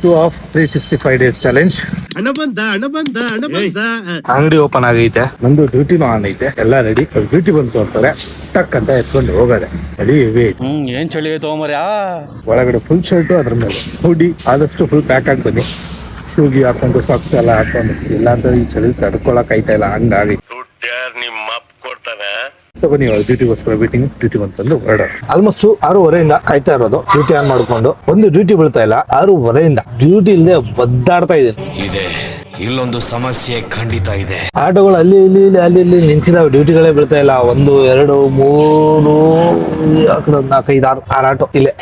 2 of 365 days challenge. ಅಂಗಡಿ open ಆಗೈತೆ, ನಂದು ಡ್ಯೂಟಿನೂ ಆನ್ ಐತೆ, ಎಲ್ಲ ರೆಡಿ. ಡ್ಯೂಟಿ ಬಂದು ತೋರ್ತಾರೆ, ಟಕ್ ಅಂತ ಎತ್ಕೊಂಡು ಹೋಗೋದೆ. ರೆಡಿ ಏನ್ ಚಳಿ ತಗೊಂಬರ್ಯಾ. ಒಳಗಡೆ ಫುಲ್ ಶರ್ಟ್, ಅದ್ರ ಮೇಲೆ ಹುಡಿ. ಆದಷ್ಟು ಫುಲ್ ಪ್ಯಾಕ್ ಆಗಿ ಬನ್ನಿ. ಶೂಗಿ ಹಾಕೊಂಡು ಸಾಕ್ಸ್ ಎಲ್ಲ ಹಾಕೊಂಡು, ಇಲ್ಲ ಅಂತ ಈ ಚಳಿ ತಡ್ಕೊಳಕ್ ಆಯ್ತಾ ಇಲ್ಲ, ಹಂಗಾಗಿ ಸೊ ಬನ್ನಿ ಡ್ಯೂಟಿಗೋಸ್ಕರ ವೇಟಿಂಗ್. ಡ್ಯೂಟಿ ಬಂತಂದು ಹೊರಡ. ಆಲ್ಮೋಸ್ಟ್ 6:30 ಕಾಯ್ತಾ ಇರೋದು. ಡ್ಯೂಟಿ ಆನ್ ಮಾಡ್ಕೊಂಡು ಒಂದು ಡ್ಯೂಟಿ ಬೀಳ್ತಾ ಇಲ್ಲ. 6:30 ಡ್ಯೂಟಿ ಇಲ್ಲದೆ ಒದ್ದಾಡ್ತಾ ಇದ್ದೀನಿ. ಇಲ್ಲೊಂದು ಸಮಸ್ಯೆ ಖಂಡಿತ ಇದೆ. ಆಟೋಗಳು ಅಲ್ಲಿ ಇಲ್ಲಿ ನಿಂತಿದಾವೆ, ಡ್ಯೂಟಿಗಳೇ ಬೀಳ್ತಾ ಇಲ್ಲ. 1 2 3 4 5 6 ಆಟೋ ಇಲ್ಲೇ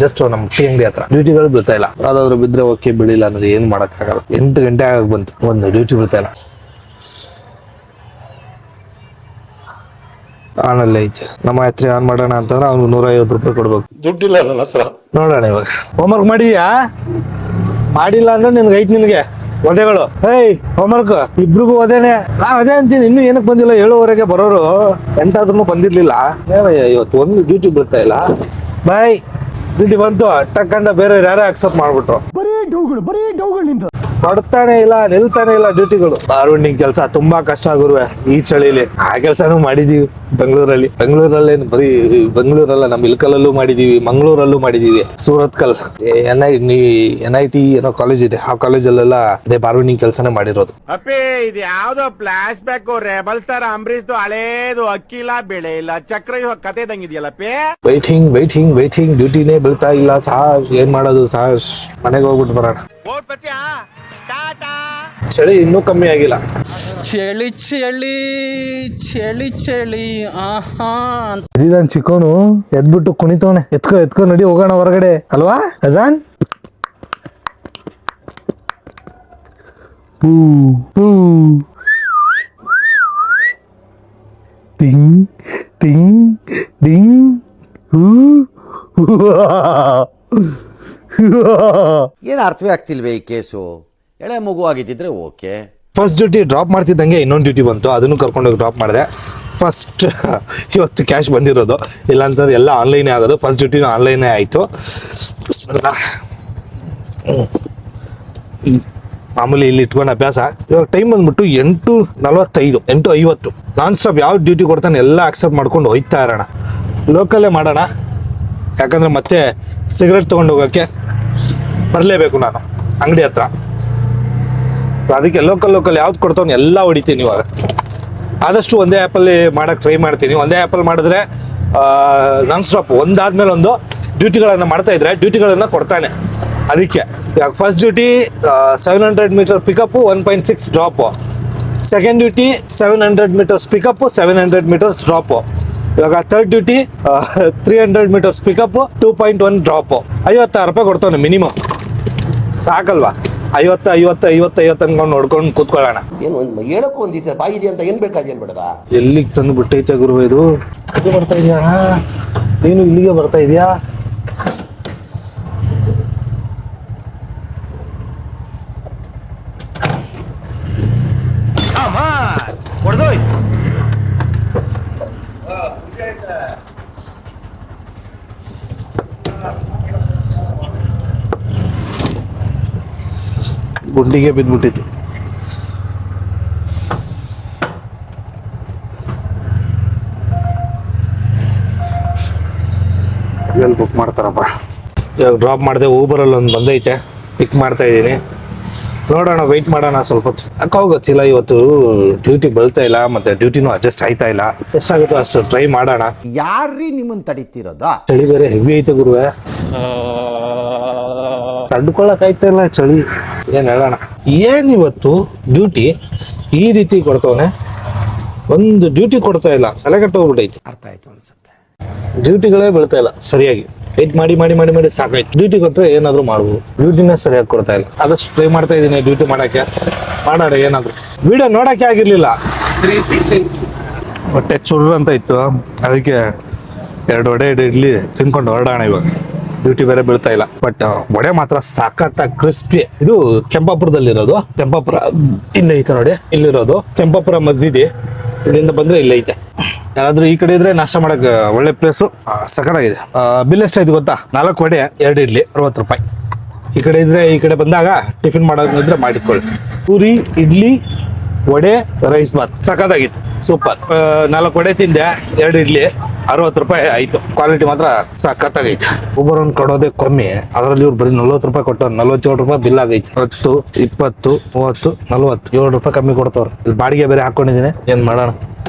ಜಸ್ಟ್ ನಮ್ ಟೀ ಅಂಗಡಿ ಹತ್ರ ಡ್ಯೂಟಿಗಳು ಬೀಳ್ತಾ ಇಲ್ಲ. ಯಾವ್ದಾದ್ರು ಬಿದ್ರೆ ಓಕೆ, ಬೀಳಿಲ್ಲ ಅಂದ್ರೆ ಏನ್ ಮಾಡಕ್ ಆಗಲ್ಲ. 8 ಗಂಟೆ ಆಗ ಬಂತು, ಒಂದು ಡ್ಯೂಟಿ ಬೀಳ್ತಾ ಇಲ್ಲ. ಆನಲ್ಲೇ ಐತೆ. ನಮ್ಮ ಹತ್ರ ಆನ್ ಮಾಡೋಣ ಅಂತಂದ್ರೆ ಅವ್ನಿಗೆ 150 ರೂಪಾಯಿ ಕೊಡ್ಬೇಕು. ದುಡ್ಡಿಲ್ಲ ನನ್ನ ಹತ್ರ. ನೋಡೋಣ ಇವಾಗ. ಹೋಮ್ವರ್ಕ್ ಮಾಡಿದ್ಯಾ? ಮಾಡಿಲ್ಲ ಅಂದ್ರೆ ನಿನ್ಗೆ ಒದೆಗಳು. ಹೋಮ್ವರ್ಕ್ ಇಬ್ರಿಗೂ ಒದೇನೆ. ನಾ ಅದೇ ಅಂತೀನಿ, ಇನ್ನು ಏನಕ್ಕೆ ಬಂದಿಲ್ಲ? 7:30 ಬರೋರು, 8 ಆದ್ರೂ ಬಂದಿರ್ಲಿಲ್ಲ. ಇವತ್ತು ಒಂದು ಡ್ಯೂಟಿ ಬೀಳ್ತಾ ಇಲ್ಲ. ಬಾಯ್ ಡ್ಯೂಟಿ ಬಂತು, ಟಕ್ ಅಂತ ಬೇರೆ ಯಾರೇ ಅಕ್ಸೆಪ್ಟ್ ಮಾಡ್ಬಿಟ್ರು. ಬರೀ ಡೌಗಳಿಂದ ಹೊಡ್ತಾನೆ ಇಲ್ಲ, ನಿಲ್ತಾನೆ ಇಲ್ಲ ಡ್ಯೂಟಿಗಳು. ಬಾರ್ವೆಂಡಿಂಗ್ ಕೆಲಸ ತುಂಬಾ ಕಷ್ಟ ಗುರುವೆ ಈ ಚಳಿಲಿ. ಆ ಕೆಲಸನೂ ಮಾಡಿದೀವಿ ಬೆಂಗಳೂರಲ್ಲಿ. ಬರೀ ಬೆಂಗಳೂರಲ್ಲ, ನಮ್ ಇಲ್ಕಲಲ್ಲೂ ಮಾಡಿದೀವಿ, ಮಂಗಳೂರಲ್ಲೂ ಮಾಡಿದೀವಿ, ಸೂರತ್ಕಲ್, NIT ಏನೋ ಕಾಲೇಜ್ ಇದೆ, ಆ ಕಾಲೇಜಲ್ಲೆಲ್ಲ ಅದೇ ಬಾರ್ವೆಂಡಿಂಗ್ ಕೆಲಸನೇ ಮಾಡಿರೋದು. ಅಪ್ಪೇ ಇದು ಯಾವ್ದೋ ಫ್ಲಾಶ್ ಬ್ಯಾಕ್ ರೆಬಲ್ ಸ್ಟಾರ್ ಅಂಬರೀಶ್ದು ಹಳೇದು. ಅಕ್ಕಿ ಇಲ್ಲ, ಬೆಳೆ ಇಲ್ಲ, ಚಕ್ರ ಕತೆ ಇದಂಗಿದೆಯಲ್ಲಪ್ಪೇ. ವೈಟಿಂಗ್ ಡ್ಯೂಟಿನೇ ಬೀಳ್ತಾ ಇಲ್ಲ ಸಾರ್. ಏನ್ ಮಾಡೋದು ಸಾರ್? ಮನೆಗೆ ಹೋಗ್ಬಿಟ್ಟು ಬರೋಣ. ಚಳಿ ಇನ್ನೂ ಕಮ್ಮಿ ಆಗಿಲ್ಲ. ಚಳಿ ಆಹಾ. ಇದನ್ ಚಿಕ್ಕೋನು ಎದ್ಬಿಟ್ಟು ಕುಣಿತವನೆ. ಎತ್ಕೋ ನಡಿ ಹೋಗೋಣ ಹೊರಗಡೆ ಅಲ್ವಾ ಅಜಾನ್? ಟಿಂಗ್ ಟಿಂಗ್ ಡಿಂಗ್. ಏನು ಅರ್ಥವೇ ಆಗ್ತಿಲ್ವೇ ಈ ಕೇಸು? ಎಳೆ ಮಗು ಆಗಿದ್ದಿದ್ರೆ ಓಕೆ. ಫಸ್ಟ್ ಡ್ಯೂಟಿ ಡ್ರಾಪ್ ಮಾಡ್ತಿದ್ದಂಗೆ ಇನ್ನೊಂದು ಡ್ಯೂಟಿ ಬಂತು, ಅದನ್ನು ಕರ್ಕೊಂಡೋಗಿ ಡ್ರಾಪ್ ಮಾಡಿದೆ. ಫಸ್ಟ್ ಇವತ್ತು ಕ್ಯಾಶ್ ಬಂದಿರೋದು, ಇಲ್ಲಾಂತಂದ್ರೆ ಎಲ್ಲ ಆನ್ಲೈನೇ ಆಗೋದು. ಫಸ್ಟ್ ಡ್ಯೂಟಿನೂ ಆನ್ಲೈನೇ ಆಯಿತು. ಮಾಮೂಲಿ ಇಲ್ಲಿ ಇಟ್ಕೊಂಡು ಅಭ್ಯಾಸ. ಇವಾಗ ಟೈಮ್ ಬಂದ್ಬಿಟ್ಟು 8:45 8:50. ನಾನ್ ಸ್ಟಾಪ್ ಯಾವ ಡ್ಯೂಟಿ ಕೊಡ್ತಾನೆ ಎಲ್ಲ ಅಕ್ಸೆಪ್ಟ್ ಮಾಡ್ಕೊಂಡು ಹೋಯ್ತಾ ಇರೋಣ. ಲೋಕಲ್ಲೇ ಮಾಡೋಣ, ಯಾಕಂದರೆ ಮತ್ತೆ ಸಿಗರೇಟ್ ತೊಗೊಂಡು ಹೋಗೋಕ್ಕೆ ಬರಲೇಬೇಕು ನಾನು ಅಂಗಡಿ ಹತ್ರ. ಅದಕ್ಕೆ ಲೋಕಲ್ ಯಾವ್ದು ಕೊಡ್ತಾವೆ ಎಲ್ಲ ಹೊಡಿತೀನಿ ಇವಾಗ. ಆದಷ್ಟು ಒಂದೇ ಆ್ಯಪಲ್ಲಿ ಮಾಡೋಕ್ಕೆ ಟ್ರೈ ಮಾಡ್ತೀನಿ. ಒಂದೇ ಆ್ಯಪಲ್ಲಿ ಮಾಡಿದ್ರೆ ನಾನ್ ಸ್ಟಾಪ್ ಒಂದಾದ್ಮೇಲೆ ಒಂದು ಡ್ಯೂಟಿಗಳನ್ನು ಮಾಡ್ತಾಯಿದ್ರೆ ಡ್ಯೂಟಿಗಳನ್ನು ಕೊಡ್ತಾನೆ. ಅದಕ್ಕೆ ಇವಾಗ first duty 700 metre pickup, 1.6 drop. Second duty 700 metres pickup, 700 metres drop. ಇವಾಗ third duty 300 metres pickup, 2.1 drop. 56 ರೂಪಾಯಿ ಕೊಡ್ತಾನೆ ಮಿನಿಮಮ್. ಸಾಕಲ್ವಾ? 50 ಅನ್ಕೊಂಡು ನೋಡ್ಕೊಂಡು ಕೂತ್ಕೊಳ್ಳೋಣ. ಏನು ಹೇಳಕ್ಕೂ ಒಂದಿದೆ ಬಾಯಿದೆ ಅಂತ ಏನ್ ಬೇಕಾದ ಏನ್ ಬೇಡದ? ಎಲ್ಲಿಗೆ ತಂದು ಬಿಟ್ಟೈತೆ ಗುರು ಇದು? ಇದು ಬರ್ತಾ ಇದೆಯಾ? ನೀನು ಇಲ್ಲಿಗೆ ಬರ್ತಾ ಇದೆಯಾ? ಗುಂಡಿಗೆ ಬಿದ್ದ್ಬಿಟ್ಟಿತ್ತು. ಎಲ್ಲಿ ಬುಕ್ ಮಾಡ್ತಾರಪ್ಪ? ಇವಾಗ ಡ್ರಾಪ್ ಮಾಡಿದೆ. ಊಬರಲ್ಲಿ ಒಂದು ಬಂದೈತೆ, ಪಿಕ್ ಮಾಡ್ತಾ ಇದ್ದೀನಿ. ನೋಡೋಣ, ವೆಯ್ಟ್ ಮಾಡೋಣ ಸ್ವಲ್ಪ ಹೊತ್ತು. ಯಾಕೋ ಗೊತ್ತಿಲ್ಲ, ಇವತ್ತು ಡ್ಯೂಟಿ ಬೀಳ್ತಾ ಇಲ್ಲ, ಮತ್ತೆ ಡ್ಯೂಟಿನೂ ಅಡ್ಜಸ್ಟ್ ಆಯ್ತಾ ಇಲ್ಲ. ಎಷ್ಟಾಗುತ್ತೋ ಅಷ್ಟು ಟ್ರೈ ಮಾಡೋಣ. ಯಾರ್ರೀ ನಿಮ್ಮನ್ನ ತಡೀತಿರೋದ? ಚಳಿ ಬೇರೆ ಹೆವಿ ಐತೆ ಗುರುವೆ, ತಡ್ಕೊಳಕ್ ಆಯ್ತಾ ಇಲ್ಲ ಚಳಿ. ಏನ್ ಹೇಳೋಣ? ಏನಿವತ್ತು ಡ್ಯೂಟಿ ಈ ರೀತಿ ಕೊಡ್ತವನೆ, ಒಂದು ಡ್ಯೂಟಿ ಕೊಡ್ತಾ ಇಲ್ಲ. ತಲೆಗಟ್ಟು ಹೋಗ್ಬಿಟ್ಟೈತಿ. ಅರ್ಥ ಆಯ್ತು ಅನ್ಸುತ್ತೆ. ಡ್ಯೂಟಿಗಳೇ ಬೀಳ್ತಾ ಇಲ್ಲ ಸರಿಯಾಗಿ. ವೆಯ್ಟ್ ಮಾಡಿ ಸಾಕಾಯ್ತು. ಡ್ಯೂಟಿ ಕೊಟ್ಟರೆ ಏನಾದ್ರು ಮಾಡ್ಬೋದು, ಡ್ಯೂಟಿನೇ ಸರಿಯಾಗಿ ಕೊಡ್ತಾ ಇಲ್ಲ. ಆದಷ್ಟು ಟ್ರೈ ಮಾಡ್ತಾ ಇದ್ದೀನಿ ಡ್ಯೂಟಿ ಮಾಡೋಕ್ಕೆ. ಮಾಡೋಣ ಏನಾದ್ರು. ವಿಡಿಯೋ ನೋಡೋಕ್ಕೆ ಆಗಿರ್ಲಿಲ್ಲ, ಹೊಟ್ಟೆ ಚುರ್ರ ಅಂತ ಇತ್ತು. ಅದಕ್ಕೆ 2 ವಡೆ ಇಡ್ಲಿ ತಿನ್ಕೊಂಡು ಹೊರಡೋಣ. ಇವಾಗ ಡ್ಯೂಟಿ ಬೇರೆ ಬೀಳ್ತಾ ಇಲ್ಲ, ಬಟ್ ವಡೆ ಮಾತ್ರ ಸಖತ್ ಕ್ರಿಸ್ಪಿ. ಇದು ಕೆಂಪಾಪುರದಲ್ಲಿರೋದು. ಕೆಂಪಾಪುರ ಇಲ್ಲೇ ಐತೆ ನೋಡಿ, ಇಲ್ಲಿರೋದು ಕೆಂಪಾಪುರ ಮಸ್ಜಿದಿ. ಇಲ್ಲಿಂದ ಬಂದ್ರೆ ಇಲ್ಲೇ ಐತೆ. ಯಾರಾದ್ರೂ ಈ ಕಡೆ ಇದ್ರೆ ನಾಷ್ಟ ಮಾಡಕ್ ಒಳ್ಳೆ ಪ್ಲೇಸು, ಸಖತ್ತಾಗಿದೆ. ಬಿಲ್ ಎಷ್ಟಾಯ್ತು ಗೊತ್ತಾ? 4 ವಡೆ 2 ಇಡ್ಲಿ 60 ರೂಪಾಯಿ. ಈ ಕಡೆ ಇದ್ರೆ ಈ ಕಡೆ ಬಂದಾಗ ಟಿಫಿನ್ ಮಾಡೋದಿದ್ರೆ ಮಾಡಿಕೊಳ್ಳಿ. ಪೂರಿ, ಇಡ್ಲಿ, ವಡೆ, ರೈಸ್ ಬಾತ್ ಸಖತ್ತಾಗಿತ್ತು, ಸೂಪರ್. 4 ವಡೆ ತಿಂದೆ, 2 ಇಡ್ಲಿ, 60 ರೂಪಾಯಿ ಆಯ್ತು. ಕ್ವಾಲಿಟಿ ಮಾತ್ರ ಸಖತ್ತಾಗೈತೆ. ಒಬ್ಬರನ್ನು ಕೊಡೋದೇ ಕಮ್ಮಿ, ಅದರಲ್ಲಿ ಇವ್ರು ಬರೀ 40 ರೂಪಾಯಿ ಕೊಟ್ಟವ್ರು. 47 ರೂಪಾಯಿ ಬಿಲ್ ಆಗೈತೆ. 10, 20, 30, 40, 7 ರೂಪಾಯಿ ಕಮ್ಮಿ ಕೊಡ್ತವ್ರು. ಇಲ್ಲಿ ಬಾಡಿಗೆ ಬೇರೆ ಹಾಕೊಂಡಿದ್ದೀನಿ, ಏನ್ ಮಾಡೋಣ.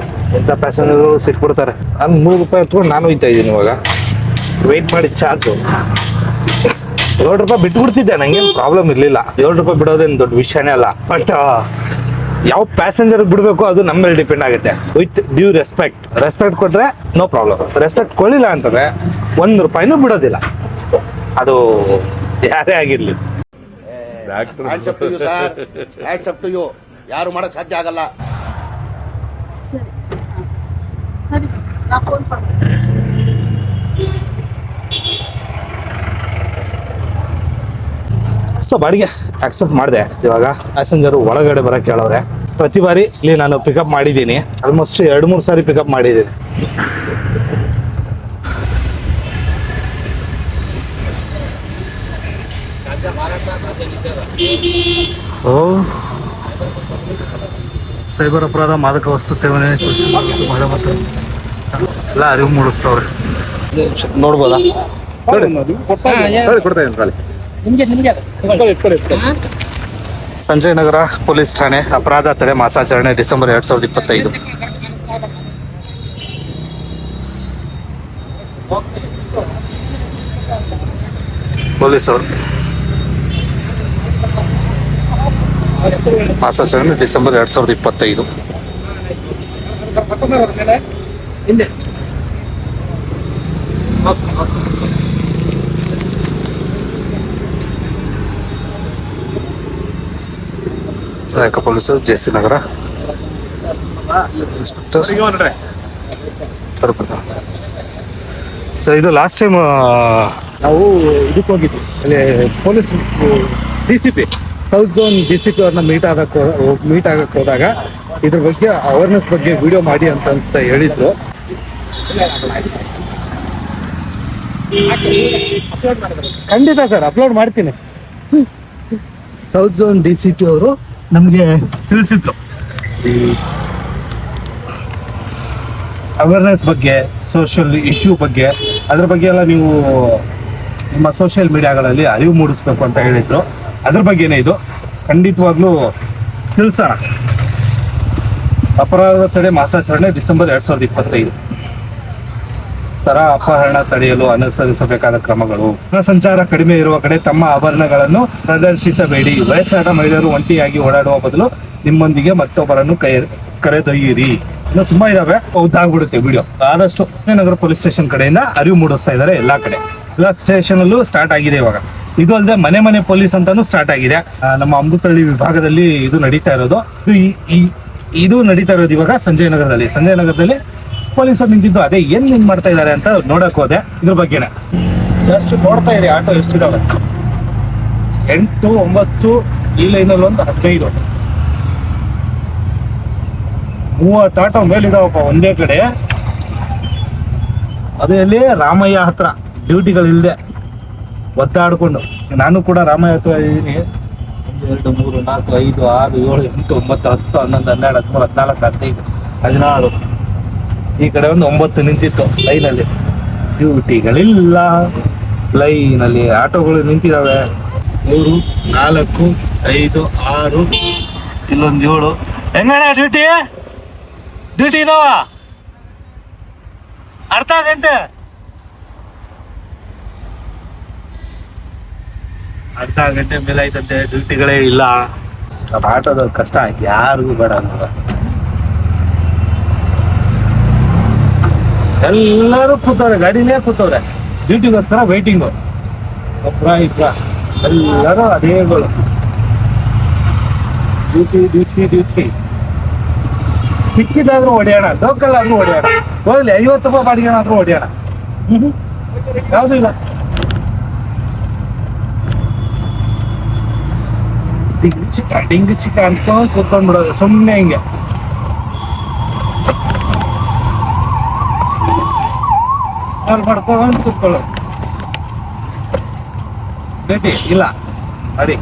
ಎಂತ ಪ್ಯಾಸೆಂಜರ್ಗಳು ಸಿಕ್ಬಿಡ್ತಾರೆ. ನಾನು 3 ರೂಪಾಯಿ ಎತ್ಕೊಂಡು ನಾನು ಹೋಯ್ತಾ ಇದ್ದೀನಿ. ಇವಾಗ ವೆಯ್ಟ್ ಮಾಡಿ ಚಾರ್ಜು 7 ರೂಪಾಯಿ ಬಿಟ್ಬಿಡ್ತಿದ್ದೆ, ನಂಗೇನು ಪ್ರಾಬ್ಲಮ್ ಇರಲಿಲ್ಲ. 7 ರೂಪಾಯಿ ಬಿಡೋದೇನು ದೊಡ್ಡ ವಿಷಯನೇ ಅಲ್ಲ. ಬಟ್ ಯಾವ ಪ್ಯಾಸೆಂಜರ್ ಬಿಡಬೇಕು ಅದು ನಮ್ಮ ಮೇಲೆ ಡಿಪೆಂಡ್ ಆಗುತ್ತೆ. ವಿತ್ ಡ್ಯೂ ರೆಸ್ಪೆಕ್ಟ್ ಕೊಟ್ರೆ ನೋ ಪ್ರಾಬ್ಲಮ್. ರೆಸ್ಪೆಕ್ಟ್ ಕೊಡಲಿಲ್ಲ ಅಂತಂದ್ರೆ 1 ರೂಪಾಯಿನೂ ಬಿಡೋದಿಲ್ಲ, ಅದು ಯಾರೇ ಆಗಿರ್ಲಿ. ಯಾರು ಮಾಡಕ್ ಸಾಧ್ಯ ಆಗಲ್ಲ. ಸರಿ ನಾ ಫೋನ್ ಮಾಡ್ತೀನಿ. ಸೊ ಬಾಡಿಗೆ ಆಕ್ಸೆಪ್ಟ್ ಮಾಡಿದೆ. ಇವಾಗ ಪ್ಯಾಸೆಂಜರ್ ಒಳಗಡೆ ಬರಕ್ಕೆ ಹೇಳೋರೆ. ಪ್ರತಿ ಬಾರಿ ಇಲ್ಲಿ ನಾನು ಪಿಕಪ್ ಮಾಡಿದ್ದೀನಿ, ಆಲ್ಮೋಸ್ಟ್ 2-3 ಸಾರಿ ಪಿಕಪ್ ಮಾಡಿದ್ದೀನಿ. ಓ, ಸೈಬರ್ ಅಪರಾಧ, ಮಾದಕ ವಸ್ತು ಸೇವನೆ ಎಲ್ಲ ಅರಿವು ಮೂಡಿಸ್ತವ್ರೆ. ನೋಡ್ಬೋದಾ? ಕೊಡ್ತಾ ಇದ್ದೀನಿ. ಸಂಜಯ್ ನಗರ ಪೊಲೀಸ್ ಠಾಣೆ ಅಪರಾಧ ತಡೆ ಮಾಸಾಚರಣೆ ಡಿಸೆಂಬರ್ 2025. ಪೊಲೀಸರು ಮಾಸಾಚರಣೆ ಡಿಸೆಂಬರ್ 2025. ಸಹಾಯಕ ಪೊಲೀಸರು ಜೆ.ಸಿ. ನಗರ, ಇನ್ಸ್ಪೆಕ್ಟರ್ ತರಪದ. ಸೊ ಇದು ಲಾಸ್ಟ್ ಟೈಮ್ ನಾವು ಇದಕ್ಕೆ ಹೋಗಿದ್ವಿ, ಅಲ್ಲಿ police DCP south zone DCP ಅವ್ರನ್ನ ಮೀಟ್ ಆಗಕ್ಕೆ ಹೋದಾಗ ಇದ್ರ ಬಗ್ಗೆ ಅವೇರ್ನೆಸ್ ಬಗ್ಗೆ ವಿಡಿಯೋ ಮಾಡಿ ಅಂತ ಹೇಳಿದ್ರು. ಖಂಡಿತ ಸರ್, ಅಪ್ಲೋಡ್ ಮಾಡ್ತೀನಿ. ಸೌತ್ ಝೋನ್ DCP ಅವರು ನಮಗೆ ತಿಳಿಸಿದ್ರು ಈ ಅವೇರ್ನೆಸ್ ಬಗ್ಗೆ, ಸೋಷಿಯಲ್ ಇಶ್ಯೂ ಬಗ್ಗೆ, ಅದ್ರ ಬಗ್ಗೆ ಎಲ್ಲ ನೀವು ನಿಮ್ಮ ಸೋಷಿಯಲ್ ಮೀಡಿಯಾಗಳಲ್ಲಿ ಅರಿವು ಮೂಡಿಸ್ಬೇಕು ಅಂತ ಹೇಳಿದ್ರು. ಅದ್ರ ಬಗ್ಗೆನೇ ಇದು, ಖಂಡಿತವಾಗ್ಲೂ ತಿಳಿಸೋಣ. ಅಪರಾಧ ತಡೆ ಮಾಸಾಚರಣೆ ಡಿಸೆಂಬರ್ 2025. ಸರ ಅಪಹರಣ ತಡೆಯಲು ಅನುಸರಿಸಬೇಕಾದ ಕ್ರಮಗಳು. ಸಂಚಾರ ಕಡಿಮೆ ಇರುವ ಕಡೆ ತಮ್ಮ ಆಭರಣಗಳನ್ನು ಪ್ರದರ್ಶಿಸಬೇಡಿ. ವಯಸ್ಸಾದ ಮಹಿಳೆಯರು ಒಂಟಿಯಾಗಿ ಓಡಾಡುವ ಬದಲು ನಿಮ್ಮೊಂದಿಗೆ ಮತ್ತೊಬ್ಬರನ್ನು ಕರೆದೊಯ್ಯಿರಿ. ಇನ್ನು ತುಂಬಾ ಇದಾವೆ, ಉದ್ದಾಗ್ಬಿಡುತ್ತೆ ವಿಡಿಯೋ. ಆದಷ್ಟು ನಗರ ಪೊಲೀಸ್ ಸ್ಟೇಷನ್ ಕಡೆಯಿಂದ ಅರಿವು ಮೂಡಿಸ್ತಾ ಇದ್ದಾರೆ. ಎಲ್ಲಾ ಕಡೆ, ಎಲ್ಲ ಸ್ಟೇಷನ್ ಅಲ್ಲೂ ಸ್ಟಾರ್ಟ್ ಆಗಿದೆ ಇವಾಗ. ಇದು ಅಲ್ಲದೆ ಮನೆ ಪೊಲೀಸ್ ಅಂತಾನು ಸ್ಟಾರ್ಟ್ ಆಗಿದೆ. ನಮ್ಮ ಅಮೃತಹಳ್ಳಿ ವಿಭಾಗದಲ್ಲಿ ಇದು ನಡೀತಾ ಇರೋದು. ಇದು ನಡೀತಾ ಇರೋದು ಇವಾಗ ಸಂಜಯ್ ನಗರದಲ್ಲಿ ಪೊಲೀಸರು ನಿಂತಿದ್ದು. ಅದೇ ಏನ್ ಮಾಡ್ತಾ ಇದ್ದಾರೆ ಅಂತ ನೋಡಕ್ ಹೋದೆ. ಇದ್ರ ಬಗ್ಗೆನೆ ಜಸ್ಟ್ ನೋಡ್ತಾ ಇರಿ. ಆಟೋ ಎಷ್ಟಿದಾವೆ? 8, 9, ಈ ಲೈನಲ್ಲಿ ಒಂದು 15, 30 ಆಟೋ ಮೇಲಿದಾವಪ್ಪ ಒಂದೇ ಕಡೆ. ಅದಲ್ಲಿ ರಾಮಯ್ಯ ಹತ್ರ ಡ್ಯೂಟಿಗಳಿಲ್ಲದೆ ಒದ್ದಾಡ್ಕೊಂಡು, ನಾನು ಕೂಡ ರಾಮಯ್ಯ ಹತ್ರ ಇದ್ದೀನಿ. 1, 2, 3, 4, 5, 6, 7, 8, 9, 10, 11, 12, 13, 14, 15, 16. ಈ ಕಡೆ ಒಂದು 9 ನಿಂತಿತ್ತು ಲೈನಲ್ಲಿ. ಡ್ಯೂಟಿಗಳಿಲ್ಲ, ಲೈನಲ್ಲಿ ಆಟೋಗಳು ನಿಂತಿದ್ದಾವೆ. 3, 4, 5, 6, ಇಲ್ಲೊಂದು 7. ಹೆಂಗಣ್ಣ ಡ್ಯೂಟಿ ಇದಾವ? ಅರ್ಧ ಗಂಟೆ ಮೇಲೆ ಆಯ್ತಂತೆ, ಡ್ಯೂಟಿಗಳೇ ಇಲ್ಲ. ನಮ್ಮ ಆಟೋದ ಕಷ್ಟ ಯಾರಿಗೂ ಬೇಡ ಅನ್ನೋದು. ಎಲ್ಲರೂ ಕೂತವ್ರೆ, ಗಾಡಿನೇ ಕೂತವ್ರೆ, ಡ್ಯೂಟಿಗೋಸ್ಕರ ವೇಟಿಂಗು. ಒಬ್ರ ಇಬ್ರ ಎಲ್ಲರೂ ಅದೇಗಳು. ಡ್ಯೂಟಿ ಸಿಕ್ಕಿದಾದ್ರೂ ಹೊಡೆಯೋಣ, ಲೋಕಲ್ ಆದ್ರೂ ಹೊಡೆಯೋಣ, ಹೋಗ್ಲಿ 50 ರೂಪಾಯಿ ಬಾಡಿಗೆನಾದ್ರೂ ಹೊಡೆಯೋಣ. ಯಾವುದು ಇಲ್ಲ. ಡಿಂಗ್ ಚಿಕ್ಕ ಅಂತ ಕೂತ್ಕೊಂಡ್ಬಿಡೋದು ಸುಮ್ಮನೆ ಹಿಂಗೆ. ಮಾಡ್ಕೊಂಡು ಕೂತ್ಕೊಳ್ಳೋದು. ಭೇಟಿ ಇಲ್ಲ. ನಡಿ.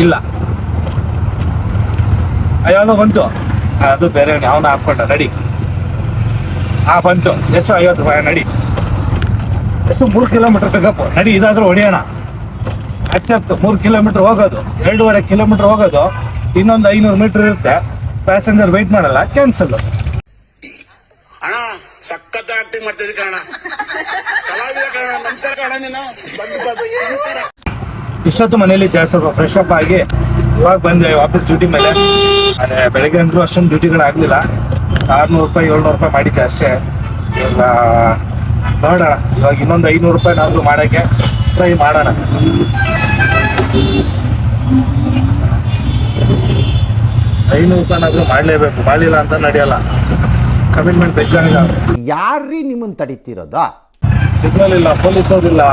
ಇಲ್ಲ ಯಾವುದೋ ಬಂತು, ಅದು ಬೇರೆ ಅವನ ಹಾಕೊಂಡ. ನಡಿ. ಬಂತು. ಎಷ್ಟು? 50 ರೂಪಾಯಿ. ನಡಿ. ಎಷ್ಟು? 3 ಕಿಲೋಮೀಟರ್ ಪಿಕಪ್. ನಡಿ, ಇದಾದ್ರೂ ಹೊಡಿಯೋಣ. ಅಕ್ಸೆಪ್ಟ್. 3 ಕಿಲೋಮೀಟರ್ ಹೋಗೋದು, 2.5 ಕಿಲೋಮೀಟರ್ ಹೋಗೋದು, ಇನ್ನೊಂದು 500 ಮೀಟರ್ ಇರುತ್ತೆ. ಪ್ಯಾಸೆಂಜರ್ ವೆಯ್ಟ್ ಮಾಡಲ್ಲ, ಕ್ಯಾನ್ಸಲ್. ಅಣ್ಣ ಸಖತ್ ಆಕ್ಟಿಂಗ್ ಮಾಡ್ತಿದ್ದೆ ಕಣ, ಕಲಾವಿದ ಕಣ. ನಮಸ್ಕಾರ ಕಣ, ನೀನು ಇಷ್ಟೊತ್ತು ಮನೇಲಿ ಸ್ವಲ್ಪ ಫ್ರೆಶ್ ಅಪ್ ಆಗಿ ಇವಾಗ ಬಂದೆ ವಾಪಸ್ ಡ್ಯೂಟಿ ಮೇಲೆ. ಅದೇ ಬೆಳಗ್ಗೆ ಅಂದ್ರೂ ಅಷ್ಟೊಂದು ಡ್ಯೂಟಿಗಳಾಗಲಿಲ್ಲ. 600 ರೂಪಾಯಿ 700 ರೂಪಾಯಿ ಮಾಡಿದ್ದೆ ಅಷ್ಟೇ. ಇವಾಗ ನೋಡೋಣ, ಇವಾಗ ಇನ್ನೊಂದು 500 ರೂಪಾಯಿನಾದ್ರೂ ಮಾಡೋಕ್ಕೆ ಟ್ರೈ ಮಾಡೋಣ. ₹500 ಮಾಡಲೇಬೇಕು, ಮಾಡಲಿಲ್ಲ ಅಂತ ನಡೆಯಲ್ಲ. ಕಮಿಟ್ಮೆಂಟ್ ಹೆಚ್ಚಾಗಿದ್ದಾವೆ. ಯಾರ್ರೀ ನಿಮ್ಮನ್ನು ತಡೀತಿರೋದು? ಸಿಗ್ನಲ್ ಇಲ್ಲ, ಪೊಲೀಸವ್ರಿಲ್ಲ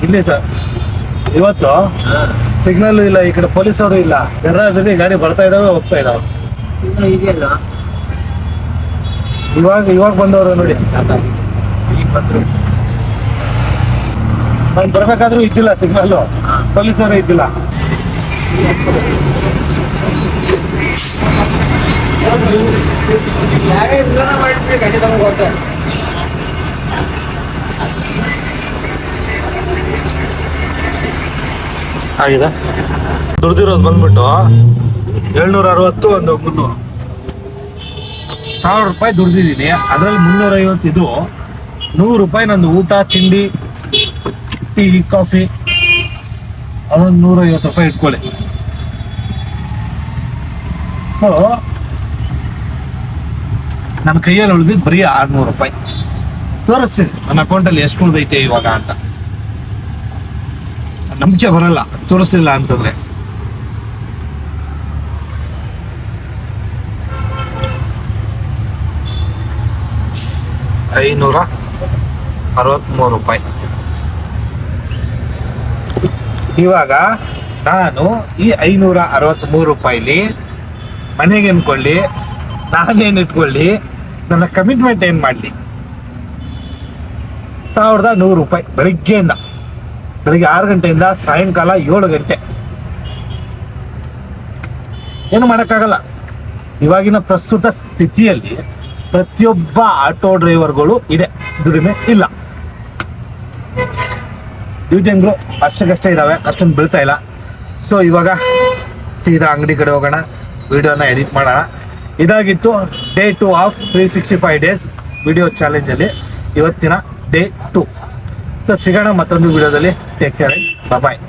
ಇಲ್ಲಿ ಸರ್. ಇವತ್ತು ಸಿಗ್ನಲ್ ಇಲ್ಲ, ಈ ಕಡೆ ಪೊಲೀಸವರು ಇಲ್ಲ. ಎಲ್ಲರಲ್ಲಿ ಗಾಡಿ ಬರ್ತಾ ಇದಾವೆ, ಹೋಗ್ತಾ ಇದಾವೆ. ಇವಾಗ ಬಂದವರು ನೋಡಿ. ನಾನು ಬರ್ಬೇಕಾದ್ರೂ ಇದ್ದಿಲ್ಲ ಸಿಗ್ನಲ್, ಪೊಲೀಸರು ಇದ್ದಿಲ್ಲ. ಆಗಿದೆ. ದುಡ್ದಿರೋದು ಬಂದ್ಬಿಟ್ಟು 760, ಒಂದು 300, 1000 ರೂಪಾಯಿ ದುಡ್ದಿದ್ದೀನಿ. ಅದರಲ್ಲಿ 350 ಇದು, 100 ರೂಪಾಯಿ ನಂದು ಊಟ ತಿಂಡಿ ಟೀ ಕಾಫಿ, ಅದೊಂದು 150 ರೂಪಾಯಿ ಇಟ್ಕೊಳ್ಳಿ. ಸೊ ನನ್ನ ಕೈಯಲ್ಲಿ ಉಳಿದಿದ್ದು ಬರೀ 600 ರೂಪಾಯಿ. ತೋರಿಸ್ತೀನಿ ನನ್ನ ಅಕೌಂಟಲ್ಲಿ ಎಷ್ಟು ಉಳಿದೈತೆ ಇವಾಗ ಅಂತ. ನಂಬಿಕೆ ಬರಲ್ಲ ತೋರಿಸ್ಲಿಲ್ಲ ಅಂತಂದ್ರೆ. ₹563 ರೂಪಾಯಿ. ಇವಾಗ ನಾನು ಈ 563 ರೂಪಾಯಿಲಿ ಮನೆಗೆ ಅನ್ಕೊಳ್ಳಿ, ನಾನೇನು ಇಟ್ಕೊಳ್ಳಿ, ನನ್ನ ಕಮಿಟ್ಮೆಂಟ್ ಏನು ಮಾಡಲಿ? 1100 ರೂಪಾಯಿ ಬೆಳಿಗ್ಗೆಯಿಂದ, ಬೆಳಿಗ್ಗೆ 6 ಗಂಟೆಯಿಂದ ಸಾಯಂಕಾಲ 7 ಗಂಟೆ. ಏನು ಮಾಡೋಕ್ಕಾಗಲ್ಲ. ಇವಾಗಿನ ಪ್ರಸ್ತುತ ಸ್ಥಿತಿಯಲ್ಲಿ ಪ್ರತಿಯೊಬ್ಬ ಆಟೋ ಡ್ರೈವರ್ಗಳು ಇದೆ, ದುಡಿಮೆ ಇಲ್ಲ. ಡ್ಯೂಟಿ ಅಂದ್ರು ಅಷ್ಟಕ್ಕಷ್ಟೇ ಇದ್ದಾವೆ, ಅಷ್ಟೊಂದು ಬೀಳ್ತಾ ಇಲ್ಲ. ಸೊ ಇವಾಗ ಸೀದಾ ಅಂಗಡಿ ಕಡೆ ಹೋಗೋಣ, ವಿಡಿಯೋನ ಎಡಿಟ್ ಮಾಡೋಣ. ಇದಾಗಿತ್ತು ಡೇ 2 ಆಫ್ 365 ಡೇಸ್ ವಿಡಿಯೋ ಚಾಲೆಂಜಲ್ಲಿ, ಇವತ್ತಿನ ಡೇ 2. ಸೊ ಸಿಗೋಣ ಮತ್ತೊಂದು ವಿಡಿಯೋದಲ್ಲಿ. ಟೇಕ್ ಕೇರ್, ಬಾಯ್.